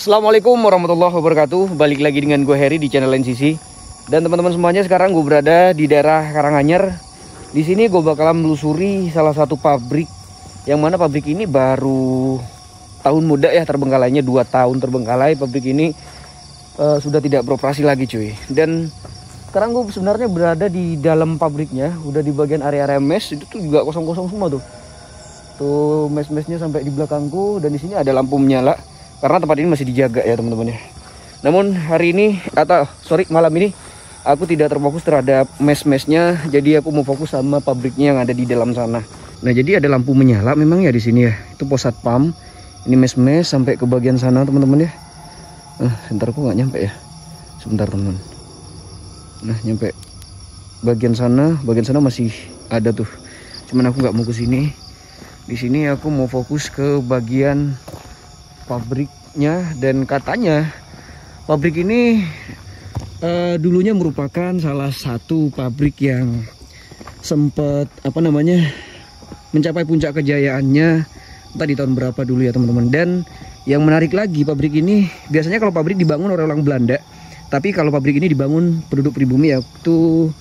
Assalamualaikum warahmatullahi wabarakatuh. Balik lagi dengan gue Heri di channel NCC. Dan teman-teman semuanya, sekarang gue berada di daerah Karanganyar. Di sini gue bakalan melusuri salah satu pabrik, yang mana pabrik ini baru tahun muda ya terbengkalainya, 2 tahun terbengkalai. Pabrik ini sudah tidak beroperasi lagi cuy. Dan sekarang gue sebenarnya berada di dalam pabriknya, udah di bagian area-area mes. Itu tuh juga kosong-kosong semua tuh. Tuh mes-mesnya sampai di belakangku. Dan di sini ada lampu menyala karena tempat ini masih dijaga ya teman-teman ya. Namun hari ini malam ini aku tidak terfokus terhadap mes-mesnya, jadi aku mau fokus sama pabriknya yang ada di dalam sana. Nah, jadi ada lampu menyala memang ya di sini ya. Itu pos satpam. Ini mes-mes sampai ke bagian sana teman-teman ya. Sebentar aku nggak nyampe ya. Sebentar teman. Nah, nyampe bagian sana masih ada tuh. Cuman aku nggak mau ke sini. Di sini aku mau fokus ke bagian pabriknya, dan katanya pabrik ini dulunya merupakan salah satu pabrik yang sempat mencapai puncak kejayaannya entah di tahun berapa dulu ya teman-teman. Dan yang menarik lagi, pabrik ini biasanya kalau pabrik dibangun oleh orang Belanda, tapi kalau pabrik ini dibangun penduduk pribumi, yaitu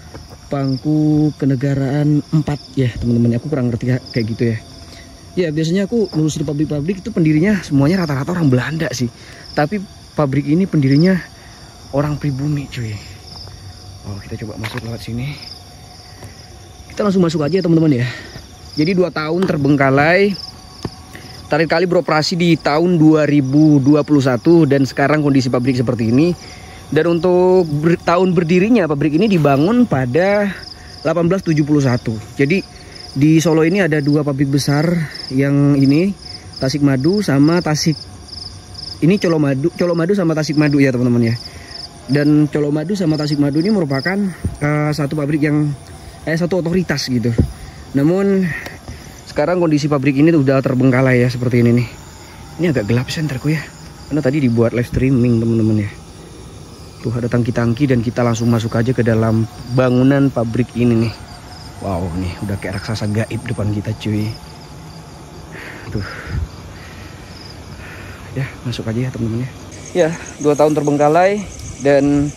pangku kenegaraan 4 ya teman-teman. Aku kurang ngerti kayak gitu ya. Ya, biasanya aku lulus di pabrik-pabrik itu pendirinya semuanya rata-rata orang Belanda sih. Tapi pabrik ini pendirinya orang pribumi cuy. Oh, kita coba masuk lewat sini. Kita langsung masuk aja ya teman-teman ya. Jadi 2 tahun terbengkalai. Terakhir kali beroperasi di tahun 2021 dan sekarang kondisi pabrik seperti ini. Dan untuk tahun berdirinya pabrik ini dibangun pada 1871. Jadi di Solo ini ada 2 pabrik besar, yang ini Tasikmadu sama Colomadu sama Tasikmadu ya teman-teman ya. Dan Colomadu sama Tasikmadu ini merupakan satu pabrik yang satu otoritas gitu. Namun sekarang kondisi pabrik ini udah terbengkalai ya seperti ini nih. Ini agak gelap senterku ya, karena tadi dibuat live streaming teman-teman ya. Tuh ada tangki-tangki dan kita langsung masuk aja ke dalam bangunan pabrik ini nih. Wow, nih udah kayak raksasa gaib depan kita cuy. Tuh. Ya, masuk aja ya teman-teman ya. Ya, 2 tahun terbengkalai, dan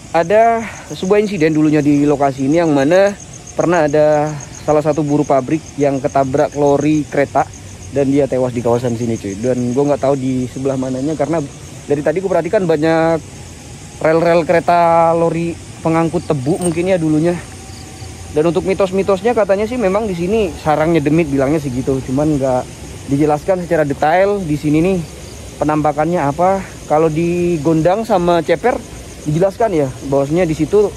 ada sebuah insiden dulunya di lokasi ini, yang mana pernah ada salah satu buruh pabrik yang ketabrak lori kereta dan dia tewas di kawasan sini cuy. Dan gue nggak tahu di sebelah mananya, karena dari tadi gue perhatikan banyak rel-rel kereta lori pengangkut tebu mungkin ya dulunya. Dan untuk mitos-mitosnya katanya sih memang di sini sarangnya demit, bilangnya sih gitu. Cuman nggak dijelaskan secara detail di sini nih penampakannya apa. Kalau di Gondang sama Ceper dijelaskan ya bahwasanya di situ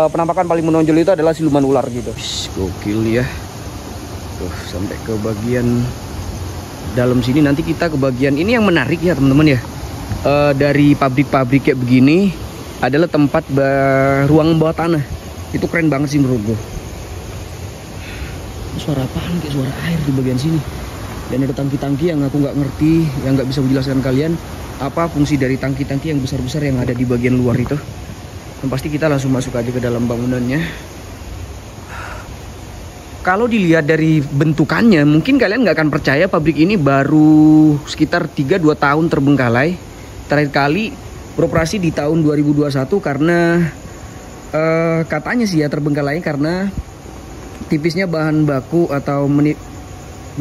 penampakan paling menonjol itu adalah siluman ular gitu. Gokil ya. Tuh sampai ke bagian dalam sini. Nanti kita ke bagian ini yang menarik ya teman-teman ya. Dari pabrik-pabrik kayak begini adalah tempat ruang bawah tanah. Itu keren banget sih menurut gue. Suara apaan? Kayak suara air di bagian sini. Dan ada tangki-tangki yang aku nggak ngerti, yang nggak bisa menjelaskan kalian apa fungsi dari tangki-tangki yang besar-besar yang ada di bagian luar itu. Dan pasti kita langsung masuk aja ke dalam bangunannya. Kalau dilihat dari bentukannya, mungkin kalian nggak akan percaya pabrik ini baru sekitar 3-2 tahun terbengkalai. Terakhir kali beroperasi di tahun 2021 karena katanya sih ya terbengkalai karena tipisnya bahan baku atau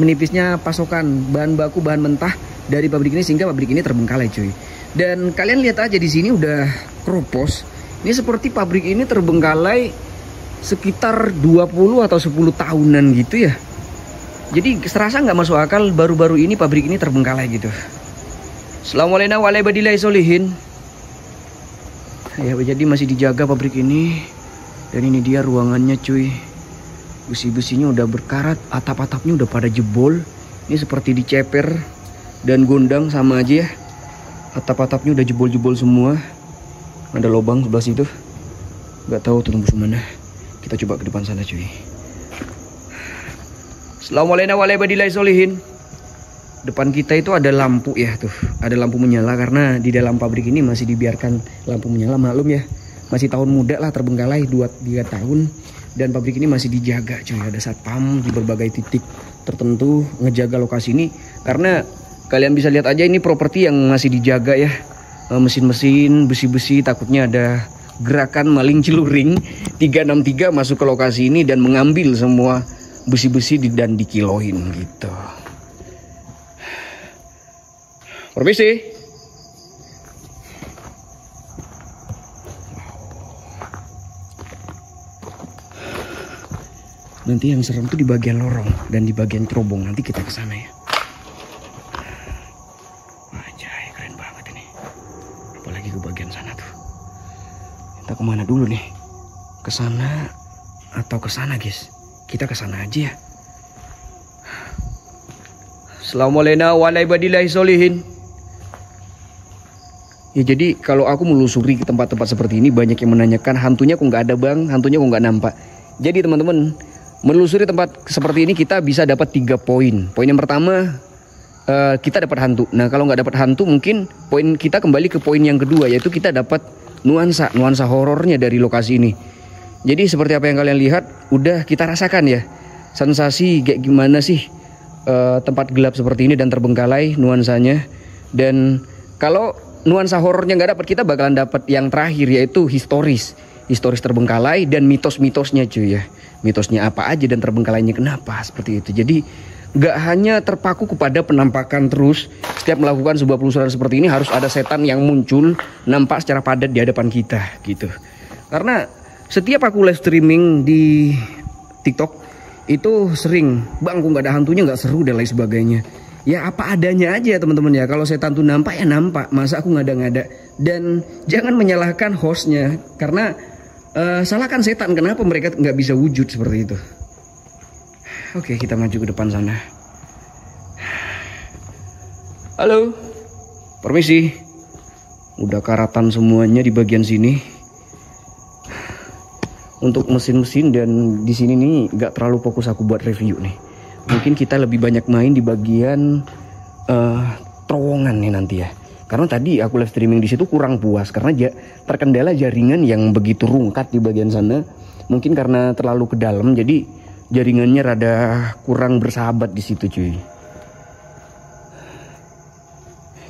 menipisnya pasokan bahan baku, bahan mentah dari pabrik ini, sehingga pabrik ini terbengkalai cuy. Dan kalian lihat aja di sini udah keropos. Ini seperti pabrik ini terbengkalai sekitar 20 atau 10 tahunan gitu ya. Jadi serasa nggak masuk akal baru-baru ini pabrik ini terbengkalai gitu. Assalamualaikum warahmatullahi wabarakatuh. Ya, jadi masih dijaga pabrik ini. Dan ini dia ruangannya cuy. Besi-besinya udah berkarat, atap-atapnya udah pada jebol. Ini seperti di Ceper dan Gondang sama aja ya. Atap-atapnya udah jebol-jebol semua. Ada lubang sebelah situ. Gak tahu tuh tembus mana. Kita coba ke depan sana cuy. Assalamualaikum warahmatullahi wabarakatuh. Depan kita itu ada lampu ya tuh, ada lampu menyala karena di dalam pabrik ini masih dibiarkan lampu menyala. Maklum ya, masih tahun muda lah terbengkalai 2-3 tahun, dan pabrik ini masih dijaga cuy. Ada satpam di berbagai titik tertentu ngejaga lokasi ini karena Kalian bisa lihat aja ini properti yang masih dijaga ya. Mesin-mesin, besi-besi, takutnya ada gerakan maling celuring 363 masuk ke lokasi ini dan mengambil semua besi-besi dan dikiloin gitu. Permisi. Nanti yang serem tuh di bagian lorong dan di bagian cerobong. Nanti kita ke sana ya. Anjay, keren banget ini. Apalagi ke bagian sana tuh. Kita kemana dulu nih? Ke sana atau ke sana, guys? Kita ke sana aja ya. Assalamualaikum warahmatullahi wabarakatuh. Ya jadi kalau aku melusuri ke tempat-tempat seperti ini, banyak yang menanyakan hantunya kok nggak ada bang, hantunya kok nggak nampak. Jadi teman-teman, menelusuri tempat seperti ini kita bisa dapat 3 poin. Poin yang pertama, kita dapat hantu. Nah kalau nggak dapat hantu mungkin poin kita kembali ke poin yang kedua, yaitu kita dapat nuansa horornya dari lokasi ini. Jadi seperti apa yang kalian lihat, udah kita rasakan ya sensasi kayak gimana sih tempat gelap seperti ini dan terbengkalai nuansanya. Dan kalau nuansa horornya nggak dapat, kita bakalan dapat yang terakhir, yaitu historis terbengkalai dan mitos-mitosnya cuy ya. Mitosnya apa aja dan terbengkalainya kenapa seperti itu. Jadi nggak hanya terpaku kepada penampakan terus. Setiap melakukan sebuah penelusuran seperti ini harus ada setan yang muncul nampak secara padat di hadapan kita gitu. Karena setiap aku live streaming di TikTok itu sering, bang kok nggak ada hantunya nggak seru dan lain sebagainya. Ya apa adanya aja teman-teman ya. Kalau setan tuh nampak ya nampak, masa aku ngada-ngada. Dan jangan menyalahkan hostnya, karena salahkan setan, kenapa mereka nggak bisa wujud seperti itu. Oke, kita maju ke depan sana. Halo, permisi. Udah karatan semuanya di bagian sini. Untuk mesin-mesin dan di sini nih nggak terlalu fokus aku buat review nih. Mungkin kita lebih banyak main di bagian terowongan nih nanti ya. Karena tadi aku live streaming di situ kurang puas karena terkendala jaringan yang begitu rungkat di bagian sana. Mungkin karena terlalu ke dalam, jadi jaringannya rada kurang bersahabat di situ cuy.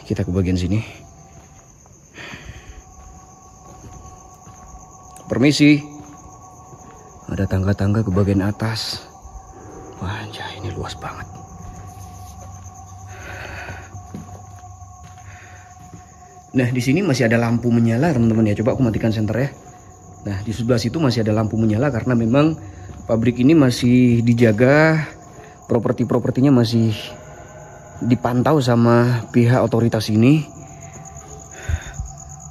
Kita ke bagian sini. Permisi. Ada tangga-tangga ke bagian atas. Wah, anjay, ini luas banget. Nah, di sini masih ada lampu menyala, teman-teman ya. Coba aku matikan senter ya. Nah, di sebelah situ masih ada lampu menyala karena memang pabrik ini masih dijaga, properti-propertinya masih dipantau sama pihak otoritas ini.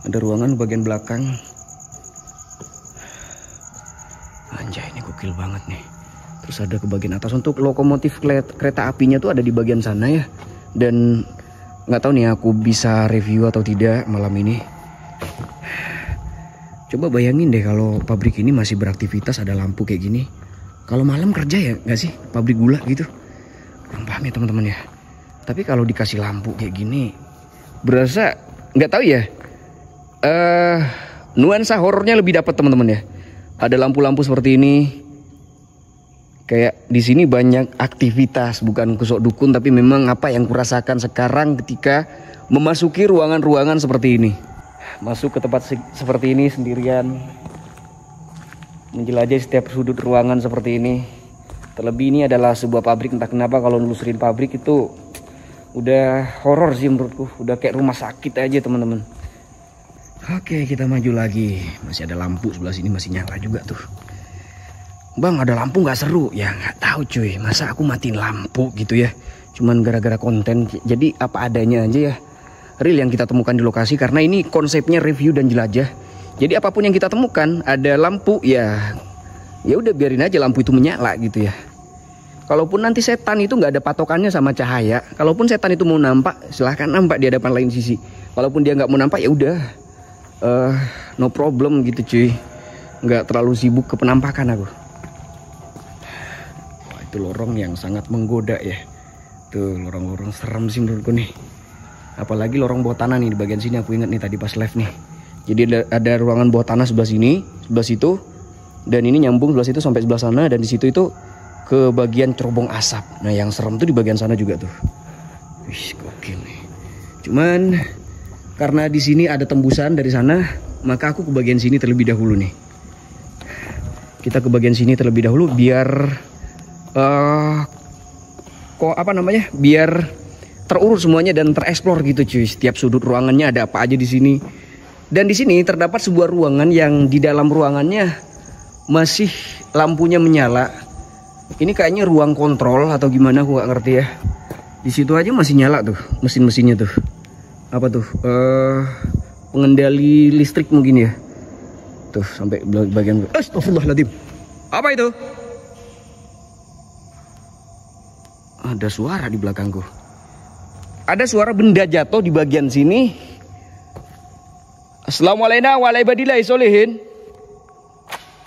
Ada ruangan bagian belakang. Anjay, ini gokil banget nih. Terus ada ke bagian atas. Untuk lokomotif kereta apinya tuh ada di bagian sana ya. Dan nggak tahu nih aku bisa review atau tidak malam ini. Coba bayangin deh kalau pabrik ini masih beraktivitas, ada lampu kayak gini. Kalau malam kerja ya nggak sih, pabrik gula gitu. Kurang paham ya teman-teman ya. Tapi kalau dikasih lampu kayak gini, berasa nggak tahu ya. Nuansa horornya lebih dapat teman-teman ya. Ada lampu-lampu seperti ini. Kayak di sini banyak aktivitas, bukan kusok dukun, tapi memang apa yang kurasakan sekarang ketika memasuki ruangan-ruangan seperti ini. Masuk ke tempat seperti ini sendirian, menjelajah setiap sudut ruangan seperti ini. Terlebih ini adalah sebuah pabrik, entah kenapa kalau nelusurin pabrik itu udah horor sih menurutku, udah kayak rumah sakit aja teman-teman. Oke, kita maju lagi. Masih ada lampu sebelah sini, masih nyala juga tuh. Bang, ada lampu nggak seru? Ya nggak tahu cuy, masa aku matiin lampu gitu ya. Cuman gara-gara konten, jadi apa adanya aja ya. Real yang kita temukan di lokasi, karena ini konsepnya review dan jelajah. Jadi apapun yang kita temukan, ada lampu ya udah biarin aja lampu itu menyala gitu ya. Kalaupun nanti setan itu nggak ada patokannya sama cahaya. Kalaupun setan itu mau nampak, silahkan nampak di hadapan lain sisi. Kalaupun dia nggak mau nampak ya udah, no problem gitu cuy. Nggak terlalu sibuk ke penampakan aku. Lorong yang sangat menggoda ya. Tuh lorong-lorong serem sih menurutku nih. Apalagi lorong bawah tanah nih di bagian sini, aku ingat nih tadi pas live nih. Jadi ada ruangan bawah tanah sebelah sini, sebelah situ, dan ini nyambung sebelah situ sampai sebelah sana, dan di situ itu ke bagian cerobong asap. Nah yang serem tuh di bagian sana juga tuh. Wih, gokil nih. Cuman karena di sini ada tembusan dari sana, maka aku ke bagian sini terlebih dahulu nih. Kita ke bagian sini terlebih dahulu biar biar terurus semuanya dan tereksplor gitu cuy. Setiap sudut ruangannya ada apa aja di sini. Dan di sini terdapat sebuah ruangan yang di dalam ruangannya masih lampunya menyala. Ini kayaknya ruang kontrol atau gimana, aku gak ngerti ya. Di situ aja masih nyala tuh mesin-mesinnya tuh. Apa tuh? Pengendali listrik mungkin ya. Tuh sampai bagian. Astagfirullahaladzim. Apa itu? Ada suara di belakangku. Ada suara benda jatuh di bagian sini. Assalamualaikum warahmatullahi wabarakatuh.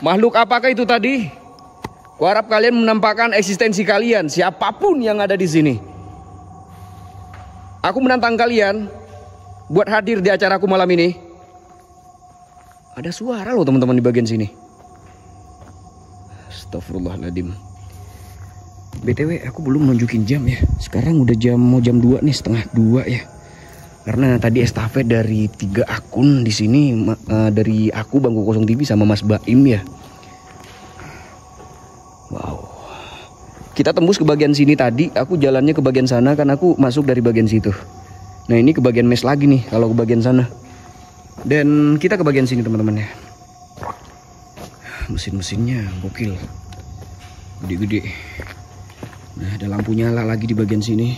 Makhluk apakah itu tadi? Kuharap kalian menampakkan eksistensi kalian, siapapun yang ada di sini. Aku menantang kalian buat hadir di acaraku malam ini. Ada suara loh teman-teman di bagian sini. Astagfirullahaladzim. BTW aku belum nunjukin jam ya. Sekarang udah mau jam 2 nih, setengah 2 ya. Karena tadi estafet dari 3 akun di sini, dari aku Bangku Kosong TV sama Mas Baim ya. Wow. Kita tembus ke bagian sini tadi, aku jalannya ke bagian sana kan aku masuk dari bagian situ. Nah, ini ke bagian mes lagi nih kalau ke bagian sana. Dan kita ke bagian sini teman-teman ya. Mesin-mesinnya gokil. Gede-gede. Nah, ada lampu nyala lagi di bagian sini.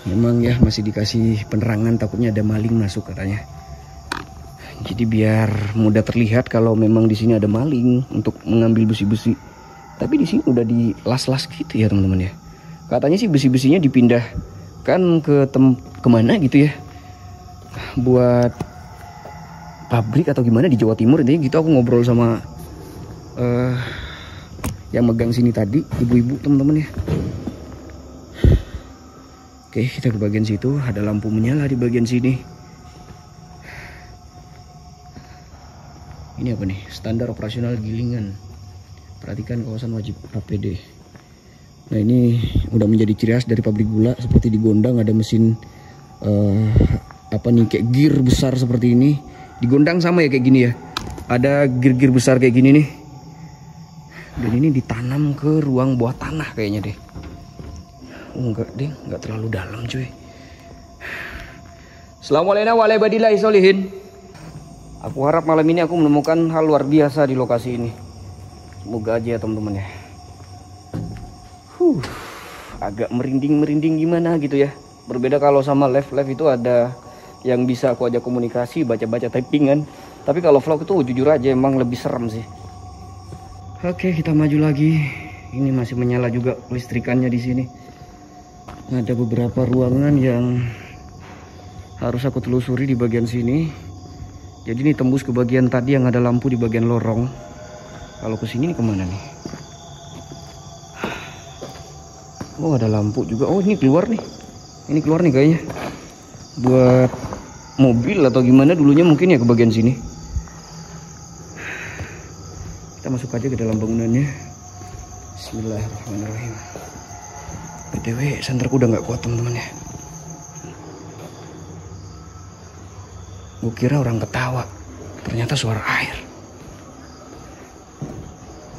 Memang ya masih dikasih penerangan, takutnya ada maling masuk katanya. Jadi biar mudah terlihat kalau memang di sini ada maling untuk mengambil besi-besi. Tapi di sini udah dilas-las gitu ya teman-teman ya. Katanya sih besi-besinya dipindahkan ke kemana gitu ya. Buat pabrik atau gimana di Jawa Timur intinya gitu. Aku ngobrol sama yang megang sini tadi, ibu-ibu teman-teman ya. Oke, kita ke bagian situ, ada lampu menyala di bagian sini. Ini apa nih? Standar operasional gilingan. Perhatikan kawasan wajib APD. Nah, ini udah menjadi ciri khas dari pabrik gula. Seperti di Gondang ada mesin kayak gear besar seperti ini. Di Gondang sama ya kayak gini ya. Ada gear-gear besar kayak gini nih. Dan ini ditanam ke ruang bawah tanah kayaknya deh. Oh, enggak deh, enggak terlalu dalam cuy. Assalamualaikum warahmatullahi wabarakatuh. Aku harap malam ini aku menemukan hal luar biasa di lokasi ini. Semoga aja ya teman-teman ya. Agak merinding gimana gitu ya. Berbeda kalau sama live itu ada yang bisa aku ajak komunikasi, baca-baca typingan. Tapi kalau vlog itu jujur aja emang lebih serem sih. Oke, kita maju lagi. Ini masih menyala juga listrikannya di sini. Ada beberapa ruangan yang harus aku telusuri di bagian sini. Jadi ini tembus ke bagian tadi yang ada lampu di bagian lorong. Kalau ke sini kemana nih? Oh, ada lampu juga. Oh, ini keluar nih. Ini keluar nih kayaknya. Buat mobil atau gimana dulunya mungkin ya ke bagian sini. Kita masuk aja ke dalam bangunannya. Bismillahirrahmanirrahim. BTW senterku udah nggak kuat teman-teman ya. Gue kira orang ketawa, ternyata suara air.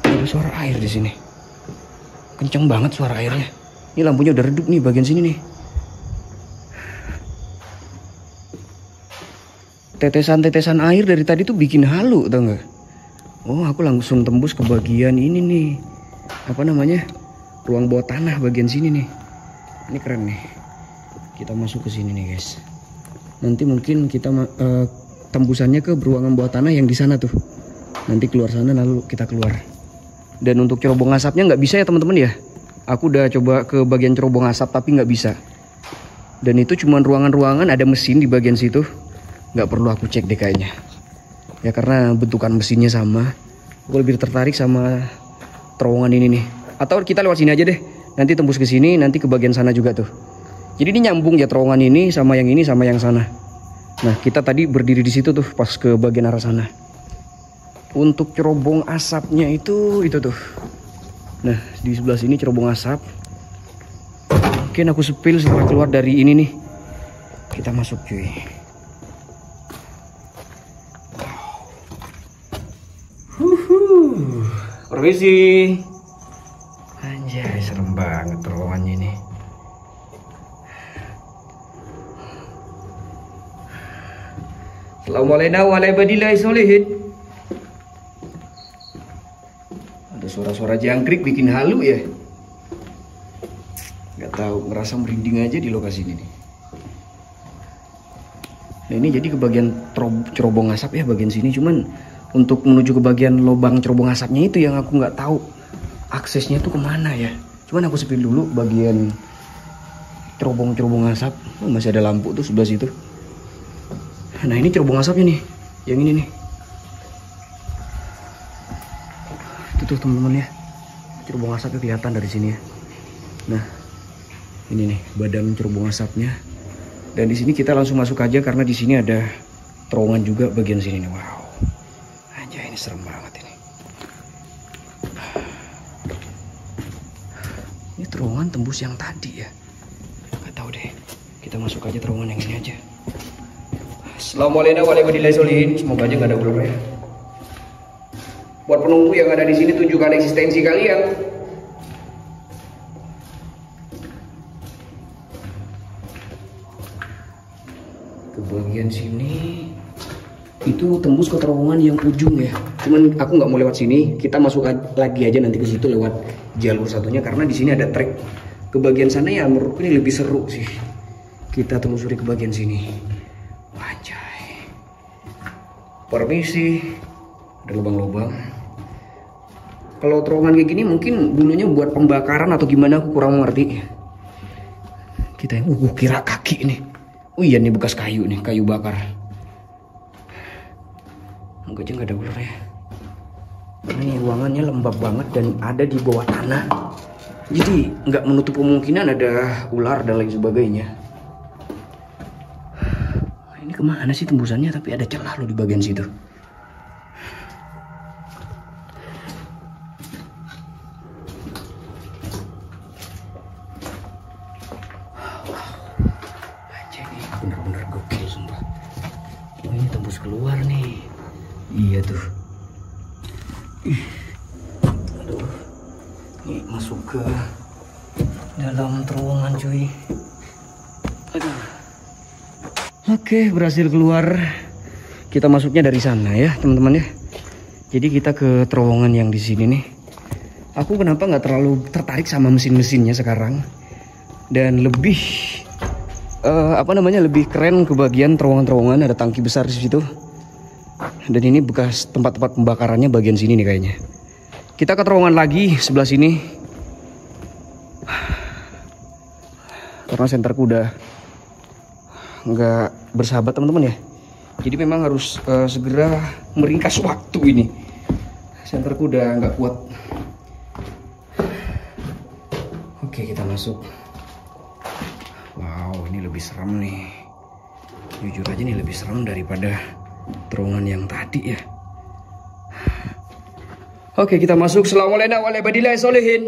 Ada suara air di sini. Kenceng banget suara airnya. Ini lampunya udah redup nih bagian sini nih. Tetesan-tetesan air dari tadi tuh bikin halu, tau nggak? Oh, aku langsung tembus ke bagian ini nih. Apa namanya? Ruang bawah tanah bagian sini nih. Ini keren nih. Kita masuk ke sini nih guys. Nanti mungkin kita tembusannya ke ruangan bawah tanah yang di sana tuh. Nanti keluar sana lalu kita keluar. Dan untuk cerobong asapnya nggak bisa ya teman-teman ya. Aku udah coba ke bagian cerobong asap tapi nggak bisa. Dan itu cuma ruangan-ruangan ada mesin di bagian situ. Nggak perlu aku cek deh kayaknya. Ya karena bentukan mesinnya sama. Aku lebih tertarik sama terowongan ini nih. Atau kita lewat sini aja deh. Nanti tembus ke sini, nanti ke bagian sana juga tuh. Jadi ini nyambung ya terowongan ini sama yang sana. Nah, kita tadi berdiri di situ tuh pas ke bagian arah sana. Untuk cerobong asapnya itu tuh. Nah, di sebelah sini cerobong asap. Mungkin aku sepil setelah keluar dari ini nih. Kita masuk cuy. Permisi. Anjay, serem banget terowongannya ini. Assalamualaikum warahmatullahi wabarakatuh. Ada suara-suara jangkrik bikin halu ya. Nggak tahu, ngerasa merinding aja di lokasi ini nih. Nah ini jadi ke bagian cerobong asap ya, bagian sini. Cuman untuk menuju ke bagian lubang cerobong asapnya itu yang aku nggak tahu aksesnya tuh kemana ya. Cuman aku sepil dulu bagian cerobong asap. Oh, masih ada lampu tuh sebelah situ. Nah ini cerobong asapnya nih, yang ini nih. Itu tuh teman-teman ya, cerobong asapnya kelihatan dari sini ya. Nah ini nih badan cerobong asapnya. Dan di sini kita langsung masuk aja karena di sini ada terowongan juga bagian sini nih. Wow, aja ini serem banget ini. Ini terowongan tembus yang tadi ya. Gak tahu deh. Kita masuk aja terowongan yang ini aja. Assalamualaikum warahmatullahi wabarakatuh. Semoga aja gak ada ular ya. Buat penunggu yang ada di sini, tunjukkan eksistensi kalian. Ke bagian sini itu tembus ke terowongan yang ujung ya. Cuman aku nggak mau lewat sini. Kita masuk lagi aja nanti ke situ lewat jalur satunya karena di sini ada trek. Ke bagian sana ya menurutku ini lebih seru sih. Kita telusuri ke bagian sini. Anjay. Permisi. Ada lubang-lubang. Kalau terowongan kayak gini mungkin dulunya buat pembakaran atau gimana, aku kurang mengerti. Kita yang kira kaki nih. Oh iya nih bekas kayu nih, kayu bakar. Moga aja nggak ada ular ya. Ini ruangannya lembab banget dan ada di bawah tanah. Jadi nggak menutup kemungkinan ada ular dan lain sebagainya. Ini kemana sih tembusannya? Tapi ada celah loh di bagian situ. Bener-bener gokil sumpah. Oh, ini tembus keluar nih. Iya tuh. Aduh. Ini masuk ke dalam terowongan cuy. Aduh. Oke, berhasil keluar. Kita masuknya dari sana ya teman-teman ya. Jadi kita ke terowongan yang di sini nih. Aku kenapa nggak terlalu tertarik sama mesin-mesinnya sekarang. Dan lebih lebih keren ke bagian terowongan-terowongan. Ada tangki besar di situ. Dan ini bekas tempat-tempat pembakarannya bagian sini nih kayaknya. Kita ke terowongan lagi sebelah sini. Karena senterku udah nggak bersahabat teman-teman ya. Jadi memang harus segera meringkas waktu ini. Senterku udah nggak kuat. Oke, kita masuk. Wow, ini lebih serem nih. Jujur aja nih lebih serem daripada terowongan yang tadi ya. Oke, kita masuk. Assalamualaikum warahmatullahi wabarakatuh.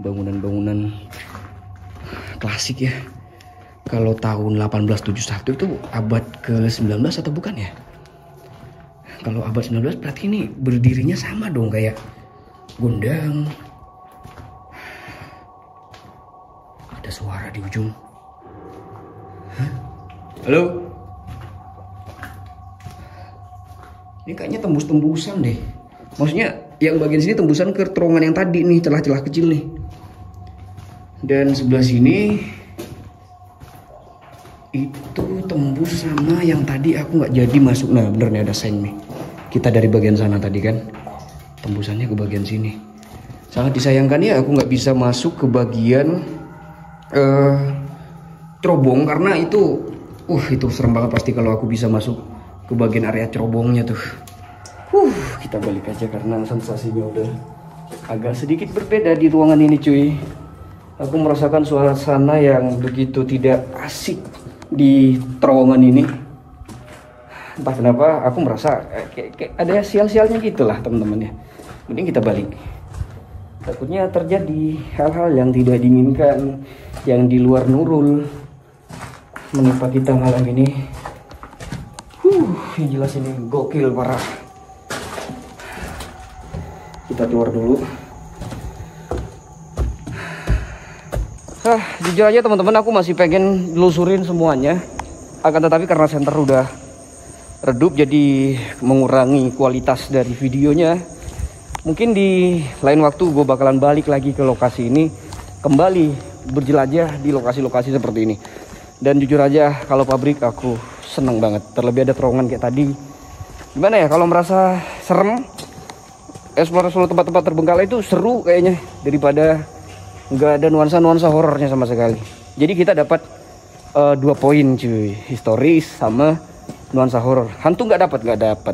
Bangunan-bangunan klasik ya. Kalau tahun 1871 itu abad ke-19 atau bukan ya? Kalau abad 19 berarti ini berdirinya sama dong kayak Gondang. Ada suara di ujung. Hah? Halo? Ini kayaknya tembus-tembusan deh. Maksudnya yang bagian sini tembusan ke terowongan yang tadi nih, celah-celah kecil nih. Dan sebelah sini itu tembus sama yang tadi aku nggak jadi masuk. Nah bener nih ada sign nih. Kita dari bagian sana tadi kan. Tembusannya ke bagian sini. Sangat disayangkan ya aku nggak bisa masuk ke bagian cerobong karena itu serem banget pasti kalau aku bisa masuk ke bagian area cerobongnya tuh. Kita balik aja karena sensasinya udah agak sedikit berbeda di ruangan ini cuy. Aku merasakan suasana yang begitu tidak asik di terowongan ini. Entah kenapa aku merasa kayak ada sial-sialnya gitulah teman-teman ya. Mending kita balik. Takutnya terjadi hal-hal yang tidak diinginkan, yang di luar Nurul menimpa kita malam ini. Yang jelas ini gokil parah. Kita keluar dulu. Jujur aja teman-teman, aku masih pengen telusurin semuanya. Akan tetapi karena senter udah redup, jadi mengurangi kualitas dari videonya. Mungkin di lain waktu gue bakalan balik lagi ke lokasi ini, kembali berjelajah di lokasi-lokasi seperti ini. Dan jujur aja kalau pabrik aku seneng banget. Terlebih ada terowongan kayak tadi. Gimana ya, kalau merasa serem, eksplorasi tempat-tempat terbengkalai itu seru kayaknya daripada nggak ada nuansa-nuansa horornya sama sekali. Jadi kita dapat 2 poin cuy, historis sama nuansa horor. Hantu nggak dapat.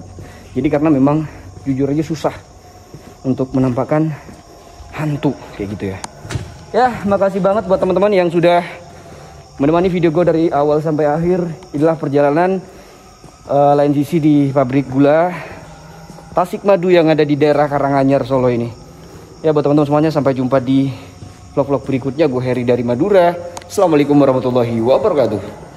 Jadi karena memang jujur aja susah untuk menampakkan hantu kayak gitu ya. Ya, makasih banget buat teman-teman yang sudah menemani video gue dari awal sampai akhir. Inilah perjalanan lain sisi di pabrik gula Tasik Madu yang ada di daerah Karanganyar, Solo ini. Ya, buat teman-teman semuanya, sampai jumpa di vlog-vlog berikutnya. Gue Heri dari Madura. Assalamualaikum warahmatullahi wabarakatuh.